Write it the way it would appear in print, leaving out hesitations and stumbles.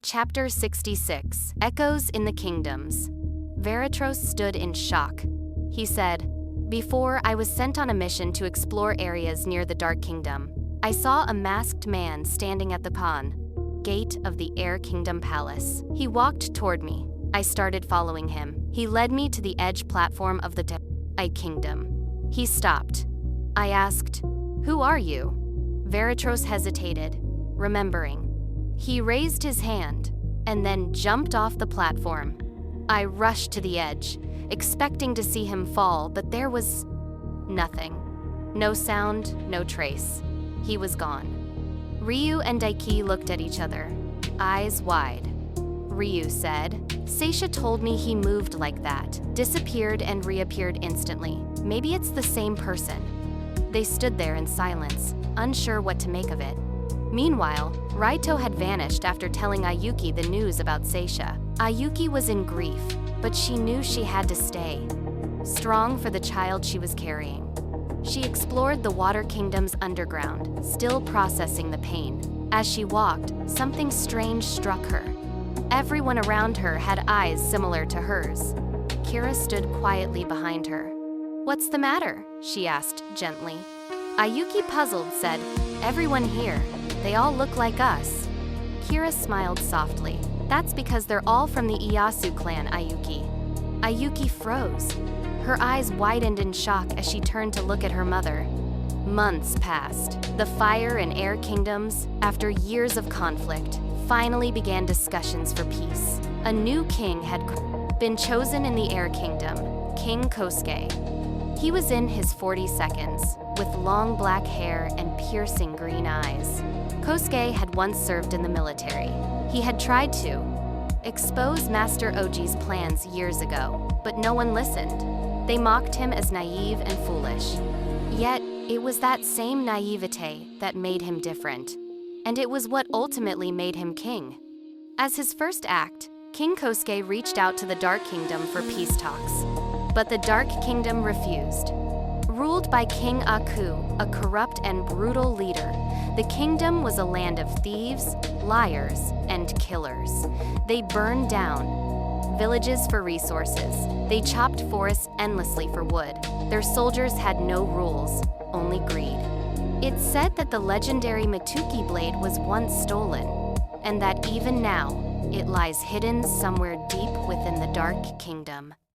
Chapter 66, Echoes in the Kingdoms. Veritros stood in shock. He said, "Before I was sent on a mission to explore areas near the Dark Kingdom, I saw a masked man standing at the gate of the Air Kingdom Palace. He walked toward me. I started following him. He led me to the edge platform of the Kingdom. He stopped. I asked, 'Who are you?' Veritros hesitated, remembering. He raised his hand, and then jumped off the platform. I rushed to the edge, expecting to see him fall, but there was nothing. No sound, no trace. He was gone. Ryu and Daiki looked at each other, eyes wide. Ryu said, "Seisha told me he moved like that, disappeared and reappeared instantly. Maybe it's the same person." They stood there in silence, unsure what to make of it. Meanwhile, Raito had vanished after telling Ayuki the news about Seisha. Ayuki was in grief, but she knew she had to stay, strong for the child she was carrying. She explored the Water Kingdom's underground, still processing the pain. As she walked, something strange struck her. Everyone around her had eyes similar to hers. Kira stood quietly behind her. "What's the matter?" she asked gently. Ayuki, puzzled, said, "Everyone here. They all look like us." Kira smiled softly. "That's because they're all from the Iyasu clan, Ayuki." Ayuki froze. Her eyes widened in shock as she turned to look at her mother. Months passed. The Fire and Air Kingdoms, after years of conflict, finally began discussions for peace. A new king had been chosen in the Air Kingdom, King Kosuke. He was in his 42nds, with long black hair and piercing green eyes. Kosuke had once served in the military. He had tried to expose Master Oji's plans years ago, but no one listened. They mocked him as naive and foolish. Yet, it was that same naivete that made him different. And it was what ultimately made him king. As his first act, King Kosuke reached out to the Dark Kingdom for peace talks. But the Dark Kingdom refused. Ruled by King Aku, a corrupt and brutal leader, the kingdom was a land of thieves, liars, and killers. They burned down villages for resources. They chopped forests endlessly for wood. Their soldiers had no rules, only greed. It's said that the legendary Matuki blade was once stolen, and that even now, it lies hidden somewhere deep within the Dark Kingdom.